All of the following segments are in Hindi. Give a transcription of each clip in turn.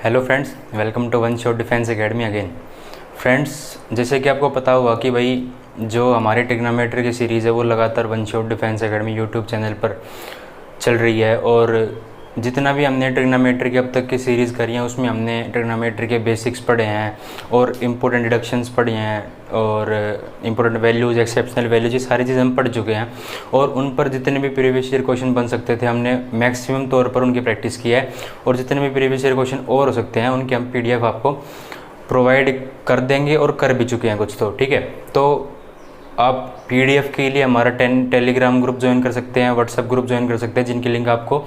Hello friends, welcome to one shot defence academy again. Friends, जैसे कि आपको पता होगा कि भाई जो हमारे ट्रिग्नोमेट्री की सीरीज़ है वो लगातार one shot defence academy YouTube channel पर चल रही है। और जितना भी हमने ट्रिग्नोमेट्री की अब तक की सीरीज़ करी है उसमें हमने ट्रिग्नोमेट्री के बेसिक्स पढ़े हैं और इम्पोर्टेंट डिडक्शंस पढ़े हैं और इम्पोर्टेंट वैल्यूज़, एक्सेप्शनल वैल्यूज, ये सारी चीज़ें हम पढ़ चुके हैं। और उन पर जितने भी प्रीवियस ईयर क्वेश्चन बन सकते थे हमने मैक्सिमम तौर पर उनकी प्रैक्टिस की है। और जितने भी प्रीवियस ईयर क्वेश्चन और हो सकते हैं उनके हम PDF आपको प्रोवाइड कर देंगे और कर भी चुके हैं कुछ तो। ठीक है, तो आप PDF के लिए हमारा टेलीग्राम ग्रुप ज्वाइन कर सकते हैं, व्हाट्सएप ग्रुप ज्वाइन कर सकते हैं, जिनकी लिंक आपको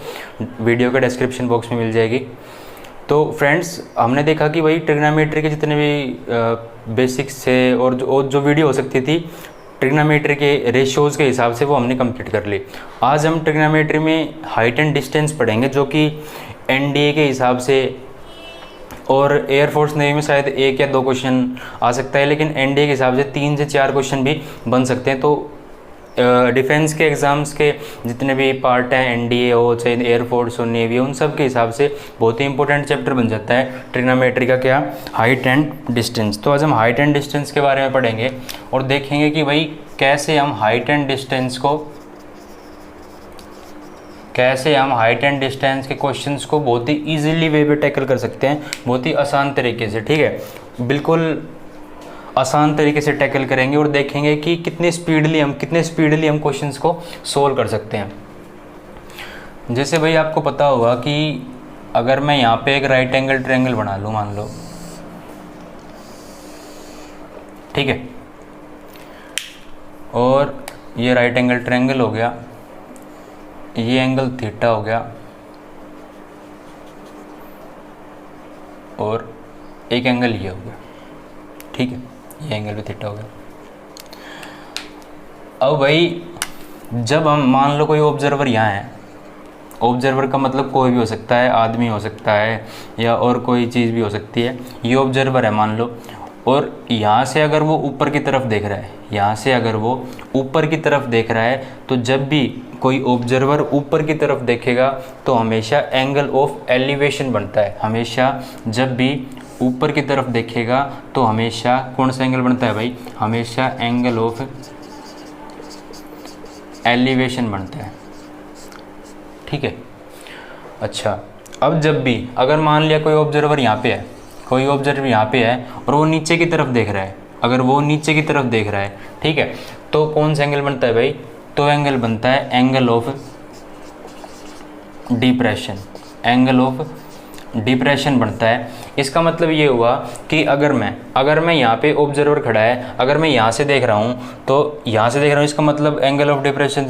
वीडियो के डिस्क्रिप्शन बॉक्स में मिल जाएगी। तो फ्रेंड्स, हमने देखा कि भाई ट्रिग्नोमेट्री के जितने भी बेसिक्स थे और जो वीडियो हो सकती थी ट्रिग्नोमेट्री के रेशियोज़ के हिसाब से वो हमने कंप्लीट कर ली। आज हम ट्रिग्नोमेट्री में हाइट एंड डिस्टेंस पढ़ेंगे, जो कि NDA के हिसाब से और एयरफोर्स नेवी में शायद 1 या 2 क्वेश्चन आ सकता है, लेकिन NDA के हिसाब से 3 से 4 क्वेश्चन भी बन सकते हैं। तो डिफेंस के एग्ज़ाम्स के जितने भी पार्ट हैं, NDA हो चाहे एयरफोर्स हो, नेवी हो, उन सब के हिसाब से बहुत ही इंपॉर्टेंट चैप्टर बन जाता है ट्रिग्नोमेट्री का, क्या, हाइट एंड डिस्टेंस। तो आज हम हाइट एंड डिस्टेंस के बारे में पढ़ेंगे और देखेंगे कि भाई कैसे हम हाइट एंड डिस्टेंस के क्वेश्चंस को बहुत ही इजीली वे पे टैकल कर सकते हैं, बहुत ही आसान तरीके से। ठीक है, बिल्कुल आसान तरीके से टैकल करेंगे और देखेंगे कि कितने स्पीडली हम क्वेश्चंस को सोल्व कर सकते हैं। जैसे भाई आपको पता होगा कि अगर मैं यहाँ पे एक राइट एंगल ट्रायंगल बना लूँ, मान लो, ठीक है, और ये राइट एंगल ट्रायंगल हो गया, ये एंगल थीटा हो गया और एक एंगल ये हो गया। ठीक है, ये एंगल भी थीटा हो गया। अब भाई जब हम मान लो कोई ऑब्जर्वर यहाँ है, ऑब्जर्वर का मतलब कोई भी हो सकता है, आदमी हो सकता है या और कोई चीज़ भी हो सकती है। ये ऑब्जर्वर है मान लो, और यहाँ से अगर वो ऊपर की तरफ देख रहा है, तो जब भी कोई ऑब्जर्वर ऊपर की तरफ देखेगा तो हमेशा एंगल ऑफ एलिवेशन बनता है। हमेशा जब भी ऊपर की तरफ देखेगा तो हमेशा कौन सा एंगल बनता है भाई? हमेशा एंगल ऑफ एलिवेशन बनता है। ठीक है, अच्छा, अब जब भी अगर मान लिया कोई ऑब्जर्वर यहाँ पे है, और वो नीचे की तरफ देख रहा है, ठीक है, तो कौन सा एंगल बनता है भाई? तो एंगल बनता है एंगल ऑफ डिप्रेशन बनता है। इसका मतलब ये हुआ कि अगर मैं यहाँ पे ऑब्जर्वर खड़ा है, अगर मैं यहाँ से देख रहा हूँ, इसका मतलब एंगल ऑफ डिप्रेशन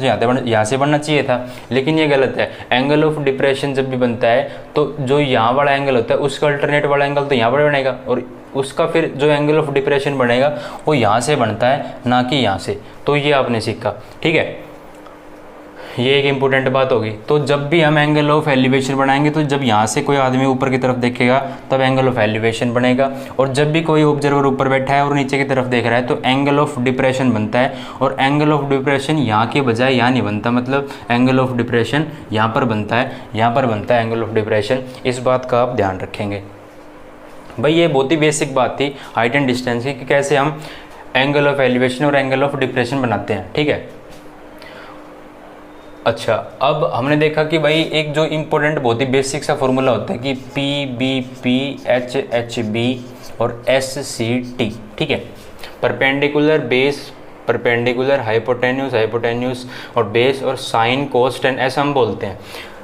यहाँ से बनना चाहिए था, लेकिन ये गलत है। एंगल ऑफ डिप्रेशन जब भी बनता है तो जो यहाँ वाला एंगल होता है उसका अल्टरनेट वाला एंगल तो यहाँ पर बनेगा, और उसका फिर जो एंगल ऑफ डिप्रेशन बनेगा वो यहाँ से बनता है, ना कि यहाँ से। तो ये आपने सीखा। ठीक है, ये एक इम्पोर्टेंट बात होगी। तो जब भी हम एंगल ऑफ एलिवेशन बनाएंगे, तो जब यहाँ से कोई आदमी ऊपर की तरफ देखेगा तब एंगल ऑफ एलिवेशन बनेगा, और जब भी कोई ऑब्जर्वर ऊपर बैठा है और नीचे की तरफ देख रहा है तो एंगल ऑफ डिप्रेशन बनता है। और एंगल ऑफ डिप्रेशन यहाँ के बजाय यहाँ नहीं बनता, मतलब एंगल ऑफ डिप्रेशन यहाँ पर बनता है एंगल ऑफ डिप्रेशन। इस बात का आप ध्यान रखेंगे भाई। ये बहुत ही बेसिक बात थी हाइट एंड डिस्टेंस की, कि कैसे हम एंगल ऑफ एलिवेशन और एंगल ऑफ डिप्रेशन बनाते हैं। ठीक है, अच्छा, अब हमने देखा कि भाई एक जो इम्पोर्टेंट बहुत ही बेसिक सा फॉर्मूला होता है कि PBP HHB और SCT। ठीक है, परपेंडिकुलर बेस, परपेंडिकुलर हाइपोटेन्यूस और बेस, और साइन कोस टेन, ऐसा हम बोलते हैं।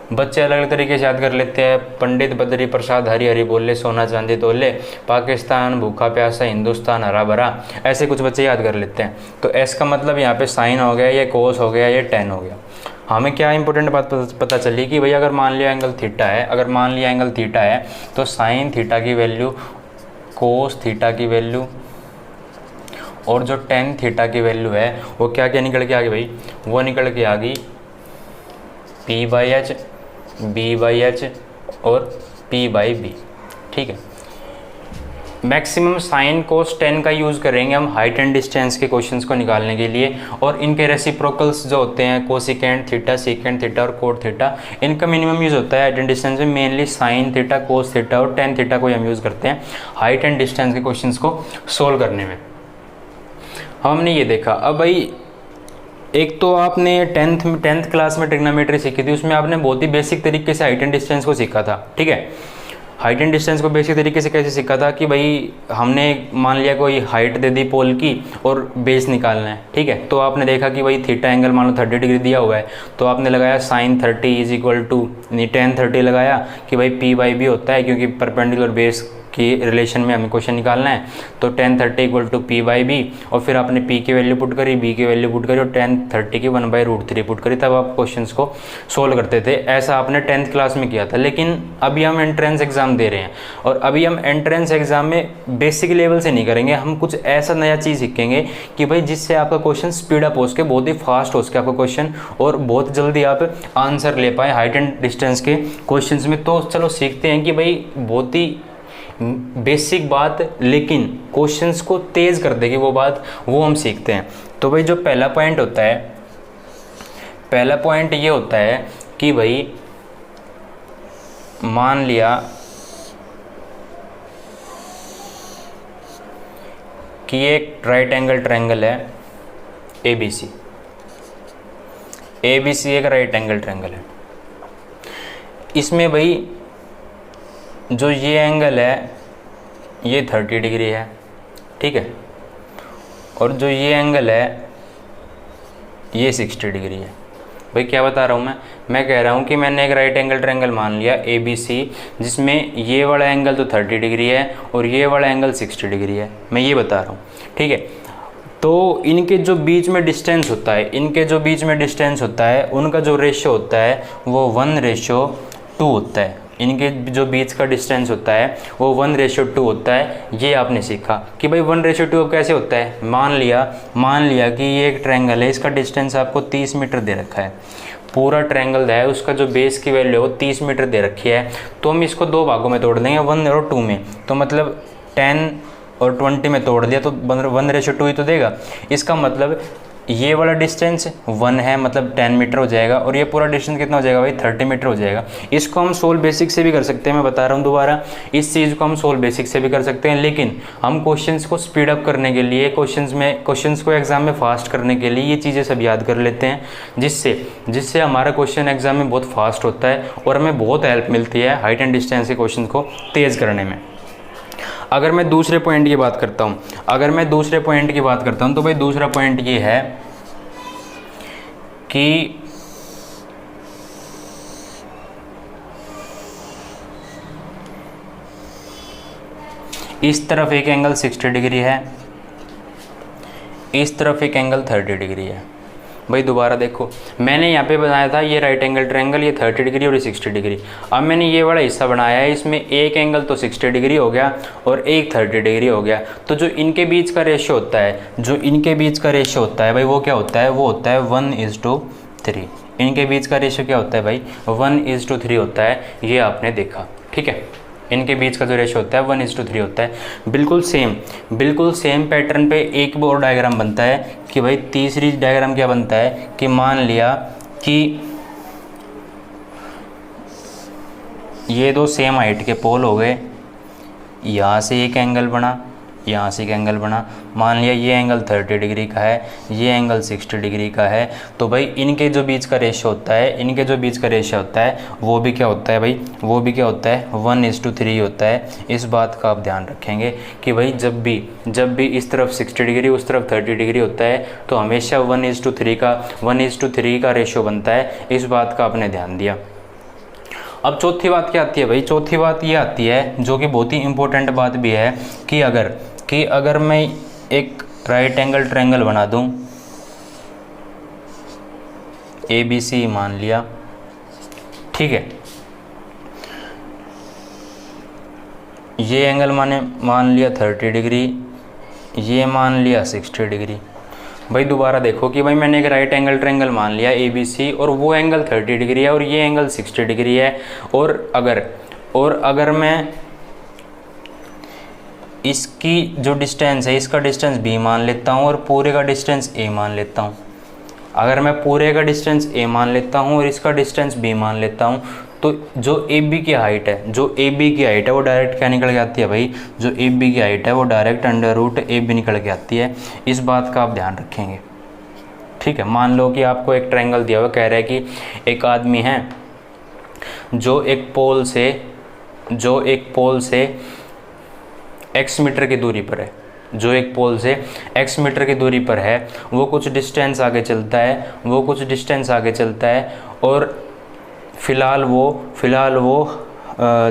बच्चे अलग अलग तरीके से याद कर लेते हैं। पंडित बद्री प्रसाद हरी हरी बोले, सोना चांदी तोले, पाकिस्तान भूखा प्यासा, हिंदुस्तान हरा भरा, ऐसे कुछ बच्चे याद कर लेते हैं। तो एस का मतलब यहाँ पे साइन हो गया, ये कोस हो गया, ये टेन हो गया। हमें क्या इंपॉर्टेंट बात पता चली कि भाई अगर मान लिया एंगल थीटा है, तो साइन थीटा की वैल्यू, कोस थीटा की वैल्यू और जो टेन थीटा की वैल्यू है वो क्या निकल के आ गई भाई? वो निकल के आ गई P/H, B/H और P/B। ठीक है, मैक्सिमम साइन कोस 10 का यूज़ करेंगे हम हाइट एंड डिस्टेंस के क्वेश्चंस को निकालने के लिए, और इनके रेसिप्रोकल्स जो होते हैं कोसिकेंट थीटा, सीकेंट थीटा और कोट थीटा, इनका मिनिमम यूज़ होता है हाइट एंड डिस्टेंस में। Mainly sine theta, cos theta और टेन थीटा को हम यूज़ करते हैं हाइट एंड डिस्टेंस के क्वेश्चंस को सोल्व करने में। हमने ये देखा, अब भाई एक तो आपने टेंथ क्लास में ट्रिग्नोमेट्री सीखी थी, उसमें आपने बहुत ही बेसिक तरीके से हाइट एंड डिस्टेंस को सीखा था, ठीक है। हाइट एंड डिस्टेंस को बेसिक तरीके से कैसे सीखा था कि भाई हमने मान लिया कोई हाइट दे दी पोल की और बेस निकालना है, ठीक है। तो आपने देखा कि भाई थीटा एंगल मान लो 30 डिग्री दिया हुआ है, तो आपने लगाया sine 30 is equal to tan 30 लगाया कि भाई पी बाई बी होता है, क्योंकि परपेंडिकुलर बेस की रिलेशन में हमें क्वेश्चन निकालना है। तो tan 30 equal to P by B, और फिर आपने पी की वैल्यू पुट करी, बी की वैल्यू पुट करी और टेन 30 की 1/√3 पुट करी, तब आप क्वेश्चंस को सोल्व करते थे। ऐसा आपने 10th क्लास में किया था। लेकिन अभी हम एंट्रेंस एग्जाम दे रहे हैं, और अभी हम एंट्रेंस एग्जाम में बेसिक लेवल से नहीं करेंगे, हम कुछ ऐसा नया चीज़ सीखेंगे कि भाई जिससे आपका क्वेश्चन स्पीड अप हो सके, बहुत ही फास्ट हो सके आपका क्वेश्चन, और बहुत जल्दी आप आंसर ले पाए हाइट एंड डिस्टेंस के क्वेश्चंस में। तो चलो सीखते हैं कि भाई बहुत ही बेसिक बात लेकिन क्वेश्चंस को तेज कर देगी वो बात, वो हम सीखते हैं। तो भाई जो पहला पॉइंट होता है, पहला पॉइंट ये होता है कि भाई मान लिया कि एक राइट एंगल ट्रायंगल है ABC। ABC एक राइट एंगल ट्रायंगल है। इसमें भाई जो ये एंगल है ये 30 डिग्री है, ठीक है, और जो ये एंगल है ये 60 डिग्री है। भाई क्या बता रहा हूँ मैं कह रहा हूँ कि मैंने एक राइट एंगल ट्रायंगल मान लिया ABC, जिसमें ये वाला एंगल तो 30 डिग्री है और ये वाला एंगल 60 डिग्री है, मैं ये बता रहा हूँ, ठीक है। तो इनके जो बीच में डिस्टेंस होता है, इनके जो बीच में डिस्टेंस होता है, उनका जो रेशो होता है वो 1:2 होता है। इनके जो बीच का डिस्टेंस होता है वो 1:2 होता है। ये आपने सीखा कि भाई 1:2 कैसे होता है। मान लिया कि ये एक ट्रायंगल है, इसका डिस्टेंस आपको 30 मीटर दे रखा है। पूरा ट्रायंगल है, उसका जो बेस की वैल्यू है वो 30 मीटर दे रखी है। तो हम इसको दो भागों में तोड़ देंगे, 1 और 2 में। तो मतलब 10 और 20 में तोड़ दिया तो 1:2 ही तो देगा। इसका मतलब ये वाला डिस्टेंस 1 है, मतलब 10 मीटर हो जाएगा, और ये पूरा डिस्टेंस कितना हो जाएगा भाई 30 मीटर हो जाएगा। इसको हम सोल्व बेसिक से भी कर सकते हैं, मैं बता रहा हूँ दोबारा, इस चीज़ को हम सोल्व बेसिक से भी कर सकते हैं। लेकिन हम क्वेश्चंस को स्पीड अप करने के लिए, क्वेश्चंस को एग्जाम में फास्ट करने के लिए ये चीज़ें सब याद कर लेते हैं, जिससे हमारा क्वेश्चन एग्जाम में बहुत फास्ट होता है और हमें बहुत हेल्प मिलती है हाइट एंड डिस्टेंस के क्वेश्चन को तेज़ करने में। अगर मैं दूसरे पॉइंट की बात करता हूँ, तो भाई दूसरा पॉइंट ये है कि इस तरफ एक एंगल 60 डिग्री है, इस तरफ एक एंगल 30 डिग्री है। भाई दोबारा देखो, मैंने यहाँ पे बनाया था ये राइट एंगल ट्रायंगल, ये 30 डिग्री और ये 60 डिग्री। अब मैंने ये वाला हिस्सा बनाया है, इसमें एक एंगल तो 60 डिग्री हो गया और एक 30 डिग्री हो गया। तो जो इनके बीच का रेशियो होता है, भाई वो क्या होता है, वो होता है 1:3। इनके बीच का रेशियो क्या होता है भाई, 1:3 होता है। ये आपने देखा, ठीक है। इनके बीच का जो रेशियो होता है 1:3 होता है। बिल्कुल सेम पैटर्न पे एक और डायग्राम बनता है कि भाई तीसरी डायग्राम क्या बनता है कि मान लिया कि ये दो सेम हाइट के पोल हो गए, यहाँ से एक एंगल बना, यहाँ से एक एंगल बना। मान लिया ये एंगल 30 डिग्री का है, ये एंगल 60 डिग्री का है। तो भाई इनके जो बीच का रेशियो होता है, वो भी क्या होता है भाई, 1:3 होता है। इस बात का आप ध्यान रखेंगे कि भाई जब भी इस तरफ 60 डिग्री उस तरफ 30 डिग्री होता है तो हमेशा 1:3 का रेशियो बनता है। इस बात का आपने ध्यान दिया। अब चौथी बात क्या आती है भाई, चौथी बात ये आती है जो कि बहुत ही इंपॉर्टेंट बात भी है कि अगर मैं एक राइट एंगल ट्रायंगल बना दूं, ABC मान लिया, ठीक है। ये एंगल मान लिया 30 डिग्री, ये मान लिया 60 डिग्री। भाई दोबारा देखो कि भाई मैंने एक राइट एंगल ट्रायंगल मान लिया ABC और वो एंगल 30 डिग्री है और ये एंगल 60 डिग्री है। और अगर मैं इसकी जो डिस्टेंस है, इसका डिस्टेंस b मान लेता हूँ और पूरे का डिस्टेंस a मान लेता हूँ। अगर मैं पूरे का डिस्टेंस a मान लेता हूँ और इसका डिस्टेंस b मान लेता हूँ, तो जो AB की हाइट है, वो डायरेक्ट क्या निकल के आती है भाई, जो AB की हाइट है वो डायरेक्ट √AB निकल के आती है। इस बात का आप ध्यान रखेंगे, ठीक है। मान लो कि आपको एक ट्रायंगल दिया हुआ, कह रहा है कि एक आदमी है जो एक पोल से x मीटर की दूरी पर है, जो एक पोल से x मीटर की दूरी पर है, वो कुछ डिस्टेंस आगे चलता है, और फिलहाल वो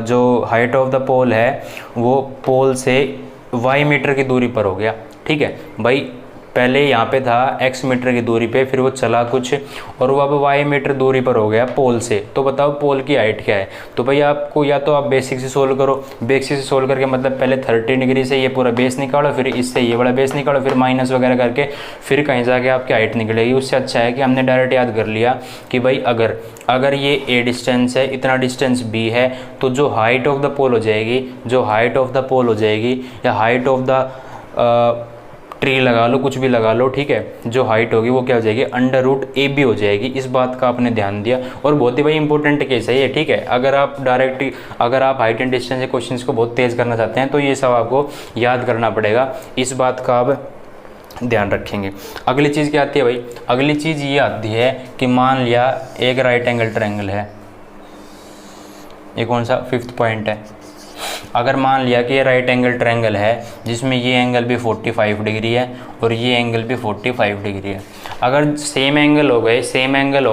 जो हाइट ऑफ द पोल है वो पोल से y मीटर की दूरी पर हो गया, ठीक है भाई। पहले यहाँ पे था x मीटर की दूरी पे, फिर वो चला कुछ और वो अब y मीटर दूरी पर हो गया पोल से। तो बताओ पोल की हाइट क्या है। तो भाई आपको या तो आप बेसिक से सोल्व करो, बेसिक से सोल्व करके मतलब पहले 30 डिग्री से ये पूरा बेस निकालो, फिर इससे ये बड़ा बेस निकालो, फिर माइनस वगैरह करके फिर कहीं जाके आपकी हाइट निकलेगी। उससे अच्छा है कि हमने डायरेक्ट याद कर लिया कि भाई अगर ये a डिस्टेंस है, इतना डिस्टेंस b है, तो जो हाइट ऑफ द पोल हो जाएगी, या हाइट ऑफ द ट्री लगा लो, कुछ भी लगा लो, ठीक है, जो हाइट होगी वो क्या हो जाएगी, √AB हो जाएगी। इस बात का आपने ध्यान दिया। और बहुत ही भाई इंपॉर्टेंट केस है ये, ठीक है। अगर आप हाइट एंड डिस्टेंस के क्वेश्चंस को बहुत तेज़ करना चाहते हैं तो ये सब आपको याद करना पड़ेगा, इस बात का आप ध्यान रखेंगे। अगली चीज़ क्या आती है भाई, अगली चीज़ ये आती है कि मान लिया एक राइट एंगल ट्रायंगल है, ये कौन सा 5th पॉइंट है। अगर मान लिया कि ये राइट एंगल ट्रायंगल है जिसमें ये एंगल भी 45 डिग्री है और ये एंगल भी 45 डिग्री है। अगर सेम एंगल हो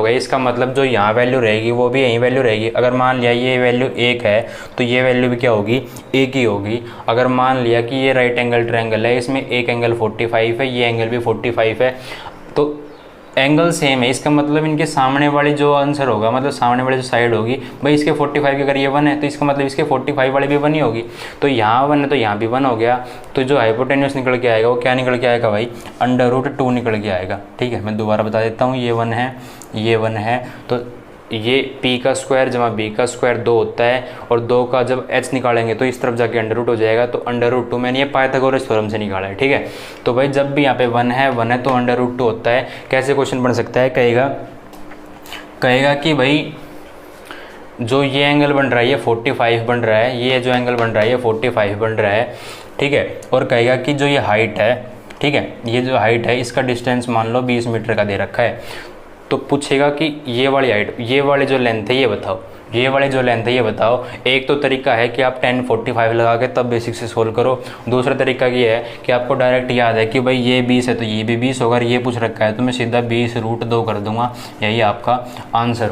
गए, इसका मतलब जो यहाँ वैल्यू रहेगी वो भी यहीं वैल्यू रहेगी। अगर मान लिया ये वैल्यू 1 है तो ये वैल्यू भी क्या होगी, 1 ही होगी। अगर मान लिया कि ये राइट एंगल ट्रायंगल है, इसमें एक एंगल 45 है, ये एंगल भी 45 है, तो एंगल सेम है, इसका मतलब इनके सामने वाली जो आंसर होगा, मतलब सामने वाली जो साइड होगी भाई, इसके 45 की अगर ये 1 है तो इसका मतलब इसके 45 वाली भी 1 ही होगी। तो यहाँ 1 है तो यहाँ भी 1 हो गया। तो जो हाइपोटेन्यूस निकल के आएगा वो क्या निकल के आएगा भाई, √2 निकल के आएगा, ठीक है। मैं दोबारा बता देता हूँ, ये 1 है, ये 1 है, तो ये p² जमा b² 2 होता है, और 2 का जब h निकालेंगे तो इस तरफ जाके अंडर रूट हो जाएगा। तो √2 मैंने ये पाइथागोरस थ्योरम से निकाला है, ठीक है। तो भाई जब भी यहाँ पे 1 है तो √2 होता है। कैसे क्वेश्चन बन सकता है, कहेगा कि भाई जो ये एंगल बन रहा है ये 45 बन रहा है, ये जो एंगल बन रहा है ये 45 बन रहा है, ठीक है। और कहेगा कि जो ये हाइट है, ठीक है, ये जो हाइट है इसका डिस्टेंस मान लो 20 मीटर का दे रखा है। तो पूछेगा कि ये वाली हाइट, ये वाली जो लेंथ है ये बताओ। एक तो तरीका है कि आप 10 45 लगा के तब बेसिक से सोल्व करो। दूसरा तरीका ये है कि आपको डायरेक्ट याद है कि भाई ये 20 है तो ये भी 20 होगा, ये पूछ रखा है तो मैं सीधा 20 √2 कर दूंगा, यही आपका आंसर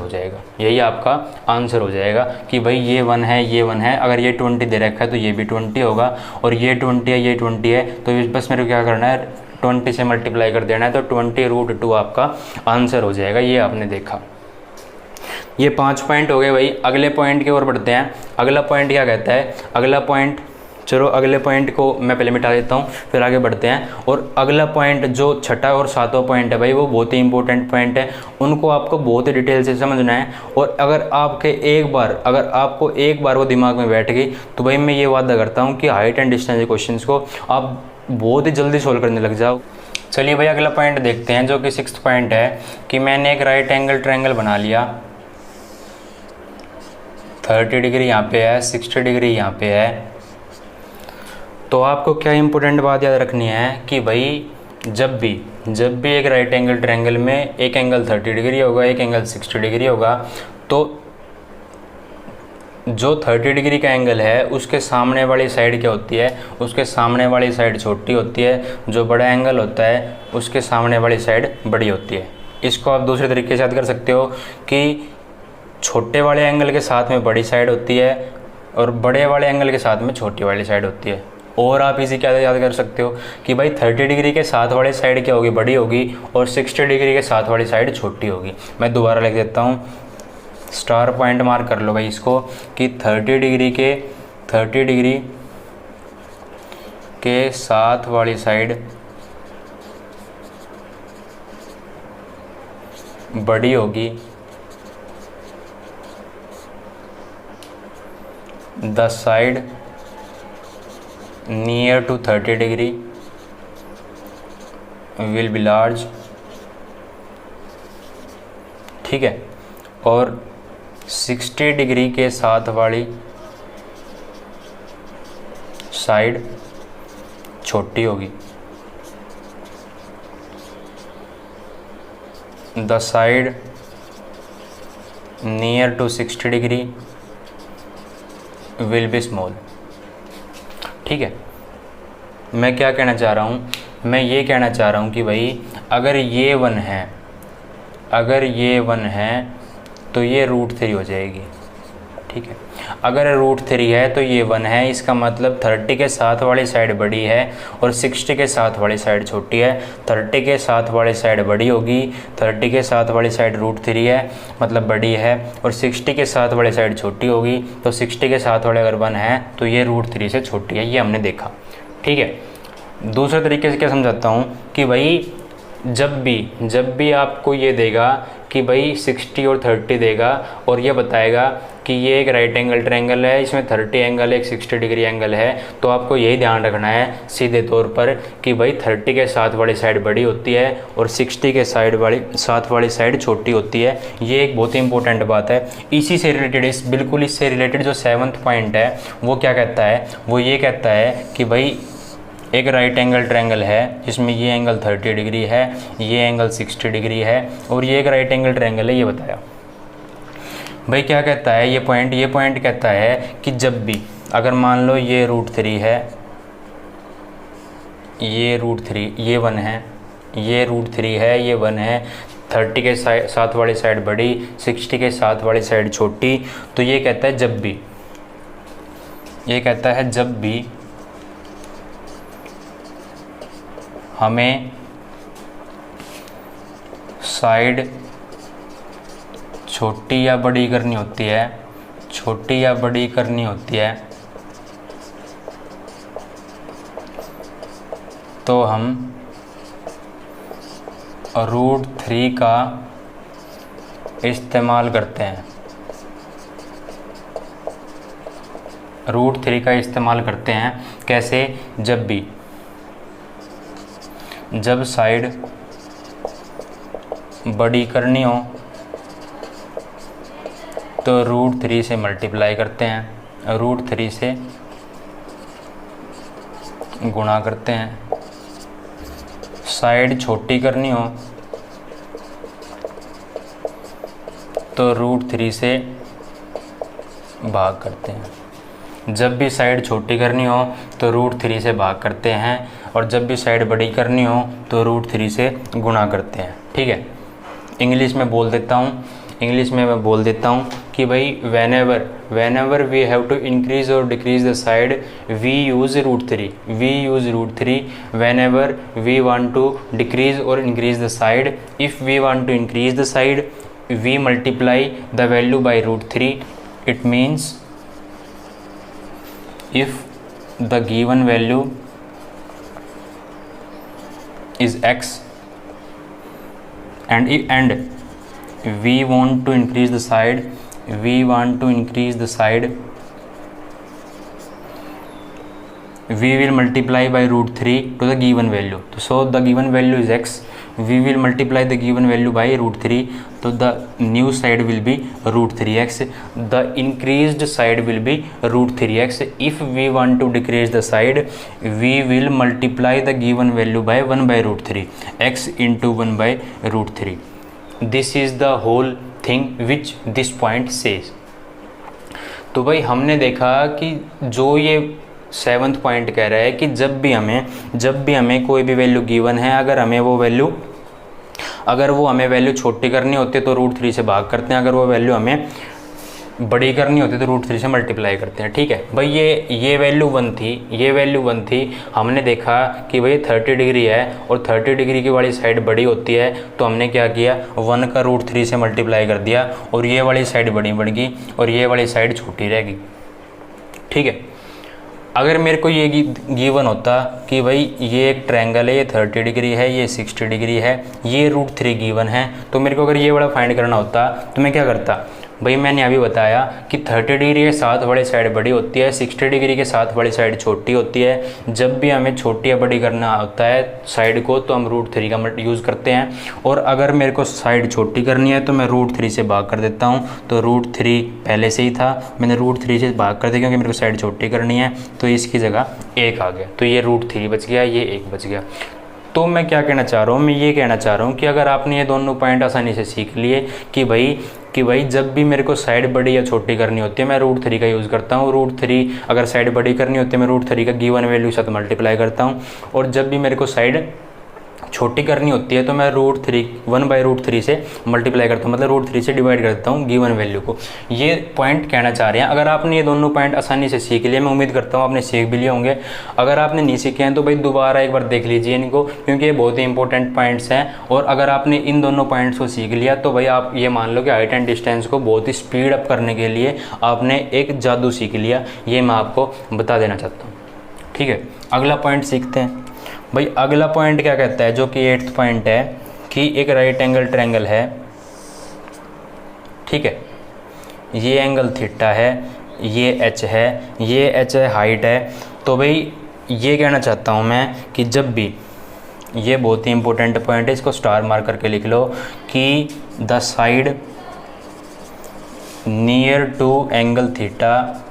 हो जाएगा कि भाई ये 1 है, अगर ये 20 दे रखा है तो ये भी 20 होगा, और ये 20 है, तो बस मेरे को क्या करना है, 20 से मल्टीप्लाई कर देना है, तो 20√2 आपका आंसर हो जाएगा। ये आपने देखा, ये 5 पॉइंट हो गए भाई। अगले पॉइंट की ओर बढ़ते हैं। अगला पॉइंट क्या कहता है, अगले पॉइंट को मैं पहले मिटा देता हूँ, फिर आगे बढ़ते हैं। और अगला पॉइंट जो छठा और सातवां पॉइंट है भाई, वो बहुत ही इंपॉर्टेंट पॉइंट है, उनको आपको बहुत ही डिटेल से समझना है। और अगर आपको एक बार वो दिमाग में बैठ गई तो भाई मैं ये वादा करता हूँ कि हाइट एंड डिस्टेंस क्वेश्चंस को आप बहुत ही जल्दी सोल्व करने लग जाओ। चलिए भाई अगला पॉइंट देखते हैं, जो कि 6th पॉइंट है कि मैंने एक राइट एंगल ट्रायंगल बना लिया, 30 डिग्री यहाँ पे है, 60 डिग्री यहाँ पे है। तो आपको क्या इंपॉर्टेंट बात याद रखनी है कि भाई जब भी एक राइट एंगल ट्रायंगल में एक एंगल 30 डिग्री होगा, एक एंगल 60 डिग्री होगा, तो जो 30 डिग्री का एंगल है उसके सामने वाली साइड क्या होती है, उसके सामने वाली साइड छोटी होती है। जो बड़ा एंगल होता है उसके सामने वाली साइड बड़ी होती है। इसको आप दूसरे तरीके से याद कर सकते हो कि छोटे वाले एंगल के साथ में बड़ी साइड होती है और बड़े वाले एंगल के साथ में छोटी वाली साइड होती है। और आप इसी क्या याद कर सकते हो कि भाई 30 डिग्री के साथ वाली साइड क्या होगी, बड़ी होगी, और 60 डिग्री के साथ वाली साइड छोटी होगी। मैं दोबारा लिख देता हूँ, स्टार पॉइंट मार्क कर लो भाई इसको, कि 30 डिग्री के साथ वाली साइड बड़ी होगी, the side near to 30 degree will be large, ठीक है, और 60 डिग्री के साथ वाली साइड छोटी होगी। The side near to 60 degree will be small. ठीक है, मैं क्या कहना चाह रहा हूँ, मैं ये कहना चाह रहा हूँ कि भाई अगर ये 1 है, अगर ये 1 है तो ये √3 हो जाएगी। ठीक है, अगर √3 है तो ये 1 है, इसका मतलब 30 के साथ वाली साइड बड़ी है और 60 के साथ वाली साइड छोटी है। 30 के साथ वाली साइड बड़ी होगी, 30 के साथ वाली साइड √3 है मतलब बड़ी है, और 60 के साथ वाली साइड छोटी होगी, तो 60 के साथ वाले अगर 1 है तो ये √3 से छोटी है, ये हमने देखा। ठीक है, दूसरे तरीके से क्या समझाता हूँ कि भाई जब भी आपको ये देगा कि भाई 60 और 30 देगा और ये बताएगा कि ये एक राइट एंगल ट्रायंगल है, इसमें 30 एंगल है, एक 60 डिग्री एंगल है, तो आपको यही ध्यान रखना है सीधे तौर पर कि भाई 30 के साथ वाली साइड बड़ी होती है और 60 के साथ वाली साइड छोटी होती है। ये एक बहुत ही इंपॉर्टेंट बात है। इसी से रिलेटेड, बिल्कुल इससे रिलेटेड जो 7वां पॉइंट है वो क्या कहता है, वो ये कहता है कि भाई एक राइट एंगल ट्रायंगल है जिसमें ये एंगल 30 डिग्री है, ये एंगल 60 डिग्री है और ये एक राइट एंगल ट्रायंगल है, ये बताया। भाई क्या कहता है ये पॉइंट कहता है कि जब भी अगर मान लो ये √3 है, ये √3, ये 1 है, ये √3 है, ये 1 है, 30 के साथ वाली साइड बड़ी, 60 के साथ वाली साइड छोटी, तो ये कहता है जब भी, ये कहता है जब भी हमें साइड छोटी या बड़ी करनी होती है, छोटी या बड़ी करनी होती है, तो हम √3 का इस्तेमाल करते हैं, √3 का इस्तेमाल करते हैं। कैसे? जब साइड बड़ी करनी हो तो √3 से मल्टीप्लाई करते हैं, √3 से गुणा करते हैं। साइड छोटी करनी हो तो √3 से भाग करते हैं। जब भी साइड छोटी करनी हो तो √3 से भाग करते हैं और जब भी साइड बड़ी करनी हो तो √3 से गुणा करते हैं। ठीक है, इंग्लिश में बोल देता हूँ कि भाई whenever we have to increase or decrease the side we use √3 whenever we want to decrease or increase the side. If we want to increase the side we multiply the value by √3. It means if the given value is x and we want to increase the side, we will multiply by √3 to the given value. So the given value is x, we will multiply the given value by √3, so the new side will be √3x, the increased side will be √3x. If we want to decrease the side we will multiply the given value by 1 by √3, x into 1 by √3. This is the whole thing which this point says. तो भाई हमने देखा कि जो ये 7वां पॉइंट कह रहा है कि जब भी हमें कोई भी वैल्यू गिवन है, अगर वो हमें वैल्यू छोटी करनी होती है तो √3 से भाग करते हैं, अगर वो वैल्यू हमें बड़ी करनी होती है तो √3 से मल्टीप्लाई करते हैं। ठीक है भाई, ये वैल्यू 1 थी, हमने देखा कि भाई 30 डिग्री है और 30 डिग्री की वाली साइड बड़ी होती है, तो हमने क्या किया, 1 का √3 से मल्टीप्लाई कर दिया और ये वाली साइड बड़ी बन गई और ये वाली साइड छोटी रहेगी। ठीक है, अगर मेरे को ये गिवन होता कि भाई ये एक ट्रायंगल है, ये 30 डिग्री है, ये 60 डिग्री है, ये √3 गिवन है, तो मेरे को अगर ये वाला फाइंड करना होता तो मैं क्या करता, भाई मैंने अभी बताया कि 30 डिग्री के साथ वाली साइड बड़ी होती है, 60 डिग्री के साथ वाली साइड छोटी होती है। जब भी हमें छोटी या बड़ी करना होता है साइड को तो हम √3 का यूज़ करते हैं। और अगर मेरे को साइड छोटी करनी है तो मैं √3 से भाग कर देता हूँ। तो √3 पहले से ही था, मैंने √3 से भाग कर दिया क्योंकि मेरे को साइड छोटी करनी है, तो इसकी जगह 1 आ गया, तो ये √3 बच गया, ये 1 बच गया। तो मैं क्या कहना चाह रहा हूँ, मैं ये कहना चाह रहा हूँ कि अगर आपने ये दोनों पॉइंट आसानी से सीख लिए कि भाई जब भी मेरे को साइड बड़ी या छोटी करनी होती है मैं √3 का यूज़ करता हूँ। √3 अगर साइड बड़ी करनी होती है मैं √3 का गिवन वैल्यू के साथ मल्टीप्लाई करता हूँ। और जब भी मेरे को साइड छोटी करनी होती है तो मैं √3 से मल्टीप्लाई करता हूँ, मतलब √3 से डिवाइड करता हूँ गिवन वैल्यू को। ये पॉइंट कहना चाह रहे हैं। अगर आपने ये दोनों पॉइंट आसानी से सीख लिए, मैं उम्मीद करता हूँ आपने सीख भी लिए होंगे। अगर आपने नहीं सीखे हैं तो भाई दोबारा एक बार देख लीजिए इनको, क्योंकि ये बहुत ही इंपॉर्टेंट पॉइंट्स हैं। और अगर आपने इन दोनों पॉइंट्स को सीख लिया तो भाई आप ये मान लो कि हाइट एंड डिस्टेंस को बहुत ही स्पीड अप करने के लिए आपने एक जादू सीख लिया। ये मैं आपको बता देना चाहता हूँ। ठीक है, अगला पॉइंट सीखते हैं। भाई अगला पॉइंट क्या कहता है, जो कि 8th पॉइंट है कि एक राइट एंगल ट्रायंगल है। ठीक है, ये एंगल थीटा है, ये एच है, ये एच है, हाइट है। तो भाई ये कहना चाहता हूँ मैं कि जब भी, ये बहुत ही इंपॉर्टेंट पॉइंट है, इसको स्टार मार्क करके लिख लो कि the side near to angle theta,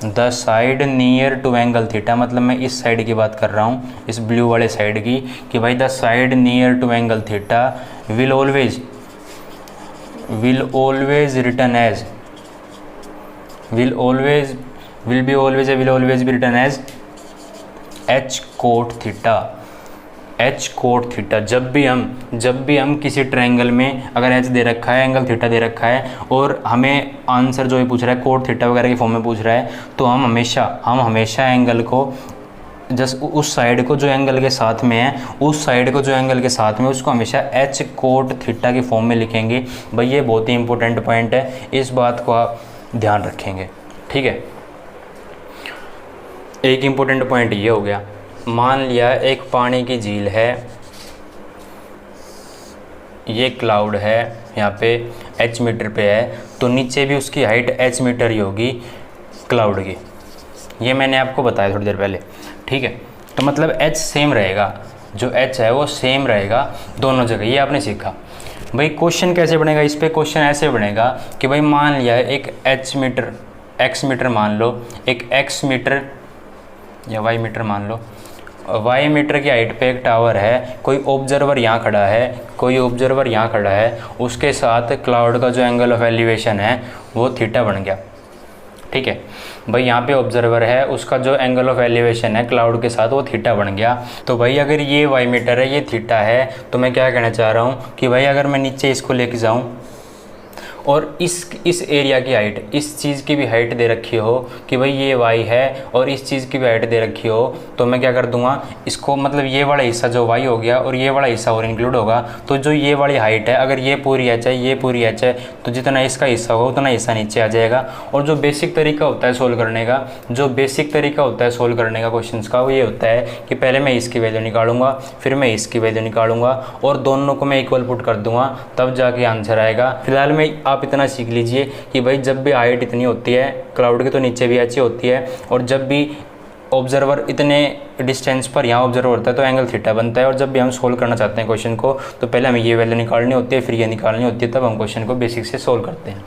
the side near to angle theta, मतलब मैं इस साइड की बात कर रहा हूँ, इस ब्लू वाले साइड की, कि भाई the side near to angle theta will always return as will always be return as H cot theta. जब भी हम किसी ट्रायंगल में अगर एच दे रखा है, एंगल थीटा दे रखा है और हमें आंसर जो भी पूछ रहा है कोट थीटा वगैरह की फॉर्म में पूछ रहा है, तो हम हमेशा एंगल को जस्ट उस साइड को जो एंगल के साथ में है, उसको हमेशा एच कोट थीटा की फॉर्म में लिखेंगे। भाई ये बहुत ही इंपॉर्टेंट पॉइंट है, इस बात को आप ध्यान रखेंगे। ठीक है, एक इंपॉर्टेंट पॉइंट ये हो गया। मान लिया एक पानी की झील है, ये क्लाउड है, यहाँ पे h मीटर पे है, तो नीचे भी उसकी हाइट h मीटर ही होगी क्लाउड की। ये मैंने आपको बताया थोड़ी देर पहले। ठीक है, तो मतलब h सेम रहेगा, जो h है वो सेम रहेगा दोनों जगह, ये आपने सीखा। भाई क्वेश्चन कैसे बनेगा इस पे, क्वेश्चन ऐसे बनेगा कि भाई मान लिया एक x मीटर मान लो, एक x मीटर या y मीटर मान लो, y मीटर की हाइट पे एक टावर है, कोई ऑब्जर्वर यहाँ खड़ा है, उसके साथ क्लाउड का जो एंगल ऑफ एलिवेशन है वो थीटा बन गया। ठीक है भाई, यहाँ पे ऑब्जर्वर है, उसका जो एंगल ऑफ एलिवेशन है क्लाउड के साथ वो थीटा बन गया। तो भाई अगर ये y मीटर है, ये थीटा है, तो मैं क्या कहना चाह रहा हूँ कि भाई अगर मैं नीचे इसको लेके जाऊँ और इस एरिया की हाइट, इस चीज़ की भी हाइट दे रखी हो कि भाई ये y है और इस चीज़ की भी हाइट दे रखी हो, तो मैं क्या कर दूंगा इसको, मतलब ये वाला हिस्सा जो y हो गया और ये वाला हिस्सा और इंक्लूड होगा, तो जो ये वाली हाइट है, अगर ये पूरी h है, ये पूरी h है, तो जितना इसका हिस्सा होगा उतना हिस्सा नीचे आ जाएगा। और जो बेसिक तरीका होता है सोल्व करने का, क्वेश्चंस का, वो ये होता है कि पहले मैं इसकी वैल्यू निकालूंगा, फिर मैं इसकी वैल्यू निकालूंगा और दोनों को मैं इक्वल पुट कर दूंगा, तब जाके आंसर आएगा। फिलहाल में आप इतना सीख लीजिए कि भाई जब भी हाइट इतनी होती है क्लाउड की तो नीचे भी h होती है, और जब भी ऑब्जर्वर इतने डिस्टेंस पर यहाँ ऑब्जर्वर होता है तो एंगल थीटा बनता है। और जब भी हम सोल्व करना चाहते हैं क्वेश्चन को, तो पहले हमें ये वैल्यू निकालनी होती है, फिर ये निकालनी होती है, तब हम क्वेश्चन को बेसिक से सोल्व करते हैं।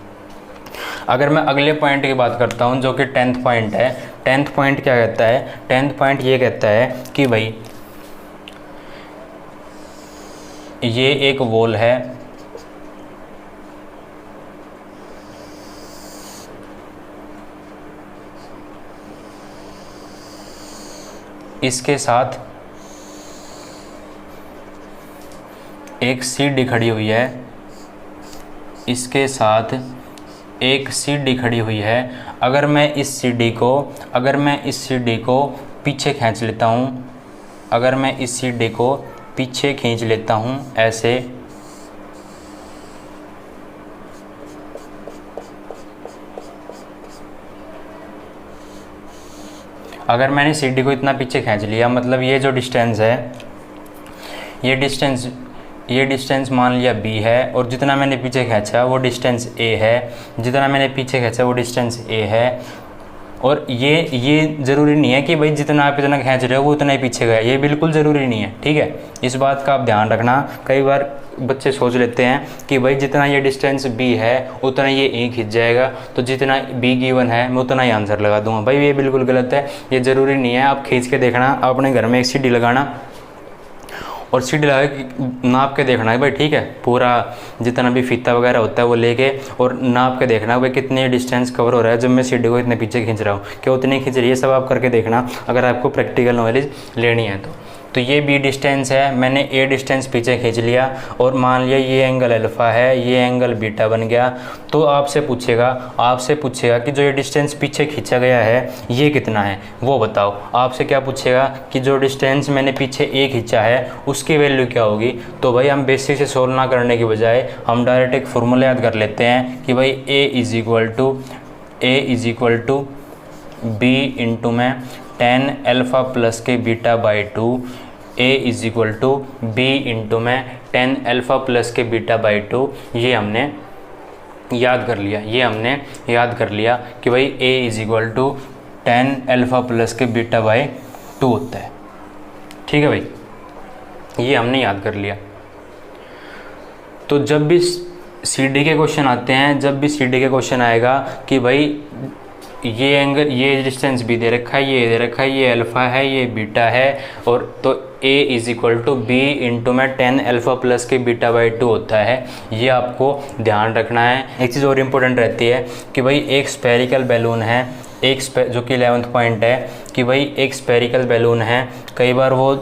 अगर मैं अगले पॉइंट की बात करता हूँ जो कि 10th पॉइंट है, 10th पॉइंट क्या कहता है, 10th पॉइंट ये कहता है कि भाई ये एक वॉल है, इसके साथ एक सीढ़ी खड़ी हुई है, अगर मैं इस सीढ़ी को पीछे खींच लेता हूँ, ऐसे, अगर मैंने सीढ़ी को इतना पीछे खींच लिया, मतलब ये जो डिस्टेंस है, ये डिस्टेंस मान लिया b है और जितना मैंने पीछे खींचा वो डिस्टेंस a है, जितना मैंने पीछे खींचा वो डिस्टेंस a है। और ये ज़रूरी नहीं है कि भाई जितना आप इतना खींच रहे हो वो उतना ही पीछे गया, ये बिल्कुल ज़रूरी नहीं है, ठीक है। इस बात का आप ध्यान रखना। कई बार बच्चे सोच लेते हैं कि भाई जितना ये डिस्टेंस b है उतना ये a खिंच जाएगा, तो जितना b गिवन है मैं उतना ही आंसर लगा दूंगा। भाई ये बिल्कुल गलत है, ये ज़रूरी नहीं है। आप खींच के देखना, अपने घर में एक सीढ़ी लगाना और सीढ़ी लगा के नाप के देखना है भाई, ठीक है। पूरा जितना भी फीता वगैरह होता है वो लेके और नाप के देखना भाई कितने डिस्टेंस कवर हो रहा है जब मैं सीढ़ी को इतने पीछे खींच रहा हूँ, क्या उतनी खींच रही है, सब आप करके देखना अगर आपको प्रैक्टिकल नॉलेज लेनी है तो ये b डिस्टेंस है, मैंने a डिस्टेंस पीछे खींच लिया और मान लिया ये एंगल अल्फ़ा है, ये एंगल बीटा बन गया। तो आपसे पूछेगा कि जो ये डिस्टेंस पीछे खींचा गया है ये कितना है वो बताओ। आपसे क्या पूछेगा कि जो डिस्टेंस मैंने पीछे a खींचा है उसकी वैल्यू क्या होगी। तो भाई हम बेसिक से सोल्व ना करने की बजाय हम डायरेक्ट एक फार्मूला याद कर लेते हैं कि भाई a is equal to b into में tan अल्फ़ा प्लस के beta by 2, a is equal to b into में tan अल्फ़ा प्लस के बीटा बाई 2। ये हमने याद कर लिया कि भाई a is equal to tan alpha plus के बीटा बाई 2 होता है, ठीक है भाई, ये हमने याद कर लिया। तो जब भी CD के क्वेश्चन आते हैं, जब भी CD के क्वेश्चन आएगा कि भाई ये एंगल, ये डिस्टेंस भी दे रखा है, ये दे रखा है, ये अल्फ़ा है, ये बीटा है, और तो a is equal to b into में tan अल्फ़ा प्लस के बीटा बाई 2 होता है। ये आपको ध्यान रखना है। एक चीज़ और इम्पोर्टेंट रहती है कि भाई एक स्फेरिकल बैलून है, जो कि 11th पॉइंट है कि भाई एक स्फेरिकल बैलून है, कई बार वो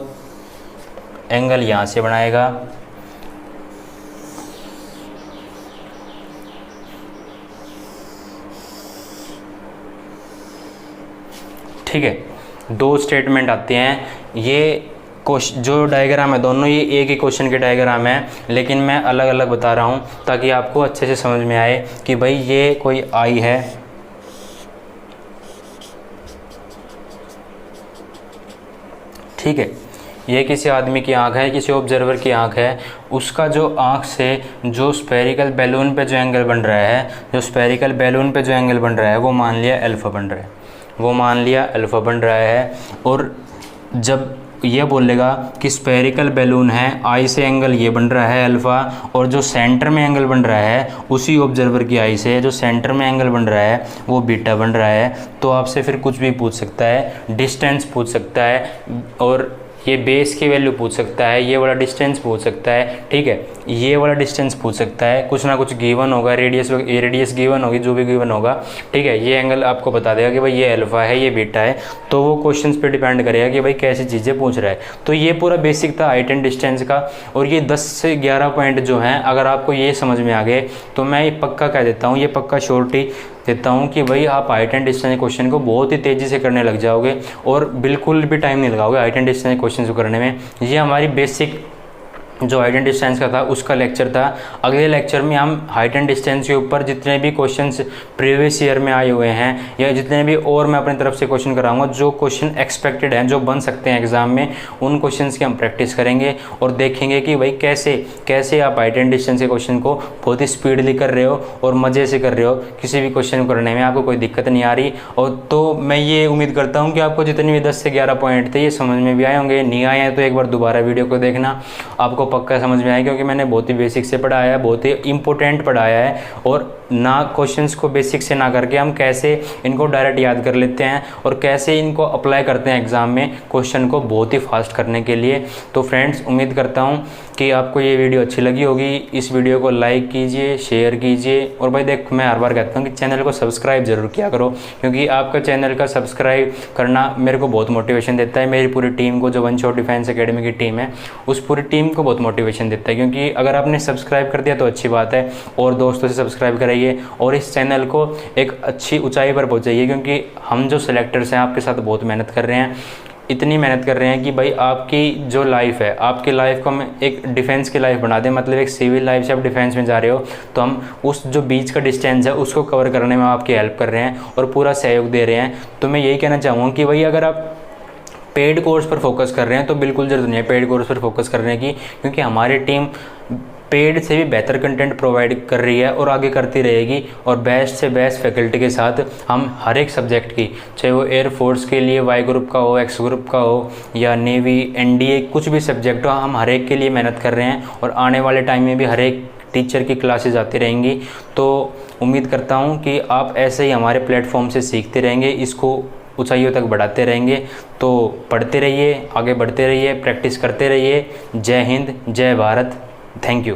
एंगल यहाँ से बनाएगा, ठीक है। दो स्टेटमेंट आते हैं, ये जो डायग्राम है दोनों ये एक ही क्वेश्चन के डायग्राम है, लेकिन मैं अलग अलग बता रहा हूँ ताकि आपको अच्छे से समझ में आए कि भाई ये कोई आई है, ठीक है, ये किसी आदमी की आंख है, किसी ऑब्जर्वर की आंख है, उसका जो आंख से जो स्फेरिकल बैलून पे जो एंगल बन रहा है, वो मान लिया अल्फ़ा बन रहा है, और जब ये बोलेगा कि स्फेरिकल बैलून है, आई से एंगल ये बन रहा है अल्फ़ा, और जो सेंटर में एंगल बन रहा है उसी ऑब्जर्वर की आई से जो सेंटर में एंगल बन रहा है वो बीटा बन रहा है। तो आपसे फिर कुछ भी पूछ सकता है, डिस्टेंस पूछ सकता है, और ये बेस की वैल्यू पूछ सकता है, ये वाला डिस्टेंस पूछ सकता है, ठीक है, ये वाला डिस्टेंस पूछ सकता है, कुछ ना कुछ गिवन होगा, रेडियस गिवन होगी, जो भी गिवन होगा, ठीक है। ये एंगल आपको बता देगा कि भाई ये अल्फ़ा है, ये बीटा है, तो वो क्वेश्चंस पे डिपेंड करेगा कि भाई कैसी चीज़ें पूछ रहा है। तो ये पूरा बेसिक था हाइट एंड डिस्टेंस का, और ये 10 से 11 पॉइंट जो हैं अगर आपको ये समझ में आ गए तो मैं ये पक्का कह देता हूँ, ये पक्का श्योरिटी देता हूँ कि भाई आप हाइट एंड डिस्टेंस क्वेश्चन को बहुत ही तेज़ी से करने लग जाओगे और बिल्कुल भी टाइम नहीं लगाओगे हाइट एंड डिस्टेंस क्वेश्चन को करने में। ये हमारी बेसिक जो हाइट एंड डिस्टेंस का था उसका लेक्चर था। अगले लेक्चर में हम हाइट एंड डिस्टेंस के ऊपर जितने भी क्वेश्चंस प्रीवियस ईयर में आए हुए हैं या जितने भी और मैं अपनी तरफ से क्वेश्चन कराऊंगा, जो क्वेश्चन एक्सपेक्टेड हैं, जो बन सकते हैं एग्जाम में, उन क्वेश्चंस की हम प्रैक्टिस करेंगे और देखेंगे कि भाई कैसे आप हाइट एंड डिस्टेंस के क्वेश्चन को बहुत ही स्पीडली कर रहे हो और मज़े से कर रहे हो, किसी भी क्वेश्चन को करने में आपको कोई दिक्कत नहीं आ रही। और तो मैं ये उम्मीद करता हूँ कि आपको जितने भी 10 से 11 पॉइंट थे ये समझ में भी आए होंगे। नहीं आए हैं तो एक बार दोबारा वीडियो को देखना, आपको पक्का समझ में आए, क्योंकि मैंने बहुत ही बेसिक से पढ़ाया है, बहुत ही इंपॉर्टेंट पढ़ाया है। और ना क्वेश्चंस को बेसिक से ना करके हम कैसे इनको डायरेक्ट याद कर लेते हैं और कैसे इनको अप्लाई करते हैं एग्ज़ाम में क्वेश्चन को बहुत ही फास्ट करने के लिए। तो फ्रेंड्स, उम्मीद करता हूँ कि आपको ये वीडियो अच्छी लगी होगी। इस वीडियो को लाइक कीजिए, शेयर कीजिए, और भाई देख मैं हर बार कहता हूँ कि चैनल को सब्सक्राइब ज़रूर किया करो, क्योंकि आपका चैनल का सब्सक्राइब करना मेरे को बहुत मोटिवेशन देता है। मेरी पूरी टीम को, जो वन शॉट डिफेंस एकेडमी की टीम है, उस पूरी टीम को बहुत मोटिवेशन देता है, क्योंकि अगर आपने सब्सक्राइब कर दिया तो अच्छी बात है, और दोस्तों से सब्सक्राइब कराइए और इस चैनल को एक अच्छी ऊंचाई पर पहुंचाइए, क्योंकि हम जो सिलेक्टर्स हैं आपके साथ बहुत मेहनत कर रहे हैं, इतनी मेहनत कर रहे हैं कि भाई आपकी जो लाइफ है, आपकी लाइफ को हम एक डिफेंस की लाइफ बना दें। मतलब एक सिविल लाइफ से आप डिफेंस में जा रहे हो तो हम उस जो बीच का डिस्टेंस है उसको कवर करने में आपकी हेल्प कर रहे हैं और पूरा सहयोग दे रहे हैं। तो मैं यही कहना चाहूँगा कि भाई अगर आप पेड कोर्स पर फोकस कर रहे हैं तो बिल्कुल ज़रूरत नहीं है पेड कोर्स पर फोकस करने की, क्योंकि हमारी टीम पेड से भी बेहतर कंटेंट प्रोवाइड कर रही है और आगे करती रहेगी। और बेस्ट से बेस्ट फैकल्टी के साथ हम हर एक सब्जेक्ट की, चाहे वो एयरफोर्स के लिए वाई ग्रुप का हो, एक्स ग्रुप का हो, या नेवी, एनडीए, कुछ भी सब्जेक्ट हो, हम हर एक के लिए मेहनत कर रहे हैं। और आने वाले टाइम में भी हर एक टीचर की क्लासेस आती रहेंगी। तो उम्मीद करता हूँ कि आप ऐसे ही हमारे प्लेटफॉर्म से सीखते रहेंगे, इसको ऊंचाइयों तक बढ़ाते रहेंगे। तो पढ़ते रहिए, आगे बढ़ते रहिए, प्रैक्टिस करते रहिए। जय हिंद, जय भारत, थैंक यू।